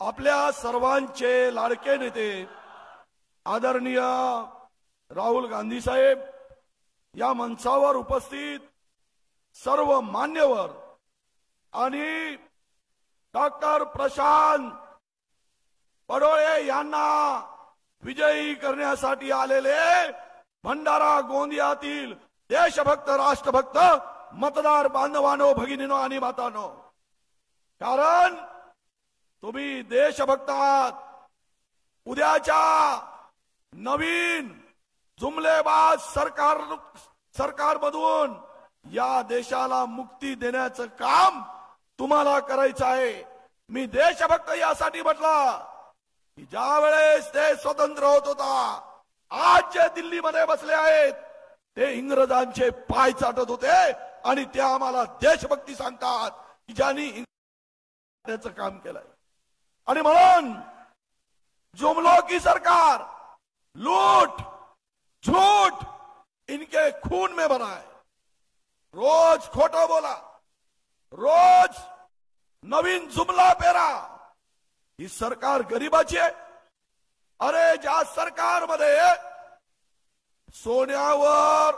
आपल्या सर्वांचे लाडके नेते आदरणीय राहुल गांधी साहेब, या मंचावर उपस्थित सर्व मान्यवर आणि डॉक्टर प्रशांत पडोळे यांना विजयी करण्यासाठी आलेले भंडारा गोंदियातील देशभक्त राष्ट्रभक्त मतदार बांधवांनो, भगिनीनो आणि मातांनो, कारण तुम्ही देशभक्त आहात. उद्याच्या नवीन जुमलेबाज सरकारमधून या देशाला मुक्ती देण्याचं काम तुम्हाला करायचं आहे. मी देशभक्त यासाठी म्हटलं की ज्या वेळेस देश स्वतंत्र होत होता, आज जे दिल्लीमध्ये बसले आहेत ते इंग्रजांचे पाय चाटत होते आणि ते आम्हाला देशभक्ती सांगतात की ज्यांनी त्याचं काम केलंय. आणि म्हणून जुमलों की सरकार लूट झूठ इनके खून में भरा है. रोज खोटं बोला, रोज नवीन जुमला पेरा. ही सरकार गरिबाची आहे. अरे ज्या सरकारमध्ये सोन्यावर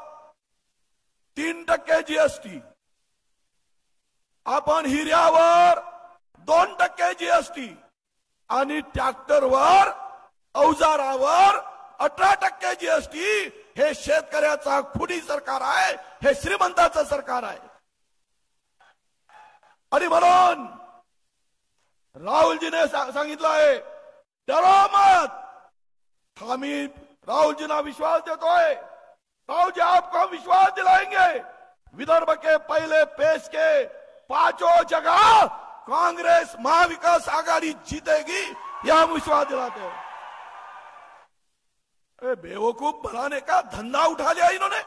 3% जीएसटी, आपण हिऱ्यावर 2% जीएसटी आणि ट्रॅक्टरवर अवजारावर 18% जीएसटी, हे शेतकऱ्याचा खुनी सरकार आहे. हे श्रीमंताचं सरकार आहे. आणि म्हणून राहुलजीने सांगितलं आहे, डरो मत. आम्ही राहुलजींना विश्वास देतोय. राहुल जी आपको हम विश्वास दिलाएंगे. विदर्भ के पहले पेश के 5 जगह कांग्रेस महाविकास आघाड़ी जीतेगी, यह हम विश्वास दिलाते हैं. बेवकूफ बनाने का धंधा उठा लिया इन्होंने.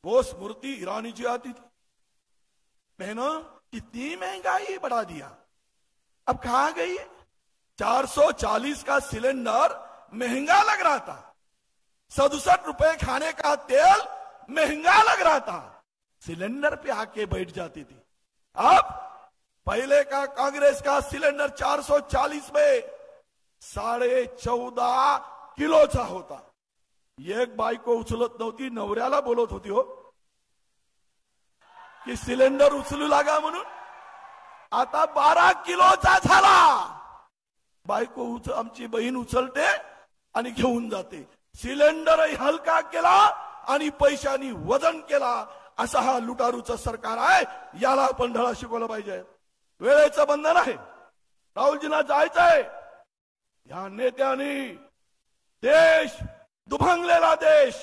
वो स्मृति ईरानी जी आती थी, बहनों कितनी महंगाई बढ़ा दिया. अब कहां गई है? 440 का सिलेंडर महंगा लग रहा था. 67 रुपए खाने का तेल महंगा लग रहा था. सिलेंडर पे आके बैठ जाती थी. अब पहले का कांग्रेस का सिलेंडर 440 में 14.5 किलोचा होता. एक बायको उचलत नव्हती, नवऱ्याला बोलत होती हो की सिलेंडर उचलू लागा म्हणून. आता 12 किलोचा झाला. बायको आमची बहीण उचलते आणि घेऊन जाते. सिलेंडरही हलका केला आणि पैशांनी वजन केला. असा हा लुटारूचा सरकार आहे. याला आपण धडा शिकवला पाहिजे. वेळेचं बंधन आहे. राहुलजींना जायचंय. या नेत्यांनी देश दुभंगलेला देश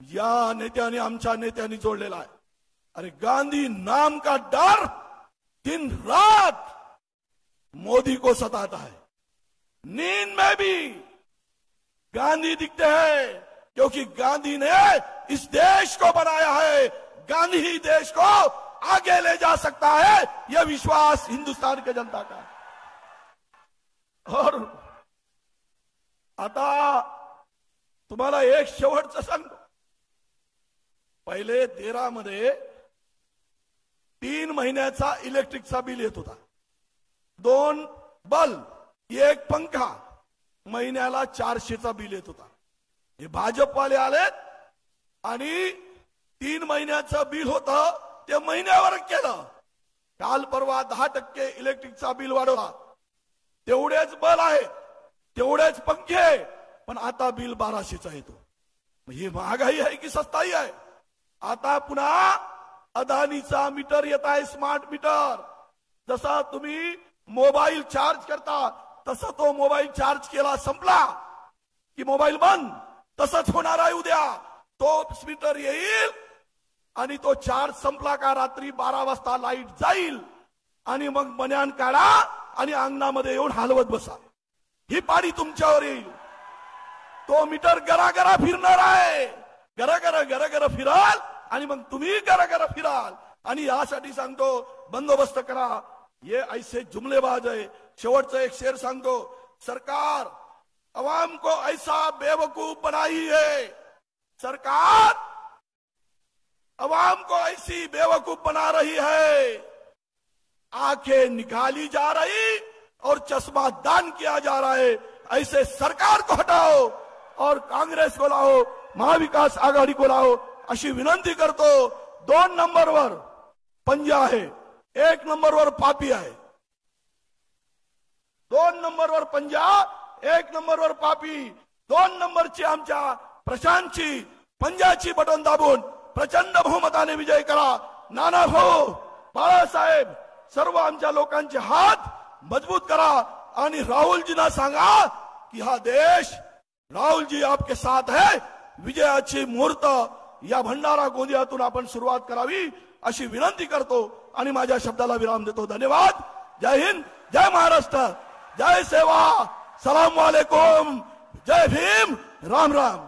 या नेत्यांनी, आमच्या नेत्यांनी जोडलेला आहे. अरे गांधी नाम का डर दिन रात मोदी को सताता है. नींद में भी गांधी दिखते हैं, क्योंकि गांधी ने इस देश को बनाया है. गांधी ही देश को आगे ले जा सकता है, यह विश्वास हिंदुस्तान के जनता का. और आता तुम्हाला एक शेवटचं सांगतो. पहिले 13 मध्ये 3 महिन्याचा इलेक्ट्रिकचा बिल येत होता. 2 बल्ब, 1 पंखा, महिन्याला 400चा बिल येत होता. हे भाजपवाले आलेत आणि 3 महिन्याचं बिल होतं ते महिन्यावर केलं. काल परवा 10% इलेक्ट्रिकचा बिल वाढवला. तेवढेच बल्ब आहेत, तेवढेच पंखे, पण आता बिल 1200चा येतो. ही महागाई आहे की सस्ताई आहे? आता पुन्हा अदानीचा मीटर येत आहे, स्मार्ट मीटर. जसा तुम्ही मोबाईल चार्ज करता तसा तो मोबाईल चार्ज केला संपला की मोबाईल बंद, तसंच होणार आहे उद्या. तो मीटर येईल आणि तो चार्ज संपला का रात्री 12 वाजता लाईट जाईल आणि मग बन्यान काढा आणि अंगणामध्ये येऊन हलवत बसा. ही पाडी तुमच्यावर येईल. तो मीटर गरागरा फिरणार आहे. गरागरा फिराल आणि मग तुम्ही गरागरा फिराल. आणि यासाठी सांगतो, बंदोबस्त करा. ये ऐसे जुमलेबाज है. शेवटचा एक शेर सांगतो. सरकार अवाम को ऐसा बेवकूफ बनाई है. सरकार अवाम को ऐसी बेवकूफ बना रही है. आंखें निकाली जा रही और चश्मा दान किया जा रहा है। ऐसे सरकार को हटाओ और काँग्रेस को लाओ, महाविकास आघाडी को लाओ अशी विनंती करतो। 2 नंबरवर पंजा आहे, 1 नंबरवर पापी आहे। 2 नंबरवर पंजा, 1 नंबरवर पापी। 2 नंबरची आमच्या प्रशांतची पंजाची बटन दाबून प्रचंड बहुमताने विजय करा। नाना भाऊ, बाळासाहेब, सर्व आमच्या लोकांचे हात मजबूत करा आणि राहुलजींना सांगा की हा देश राहुलजी आपके साथ है। विजयाची मुहूर्त या भंडारा गोंदियातून आपण सुरुवात करावी अशी विनंती करतो आणि माझ्या शब्दाला विराम देतो। धन्यवाद। जय हिंद, जय महाराष्ट्र, जय सेवा, सलाम वालेकुम, जय भीम, राम राम।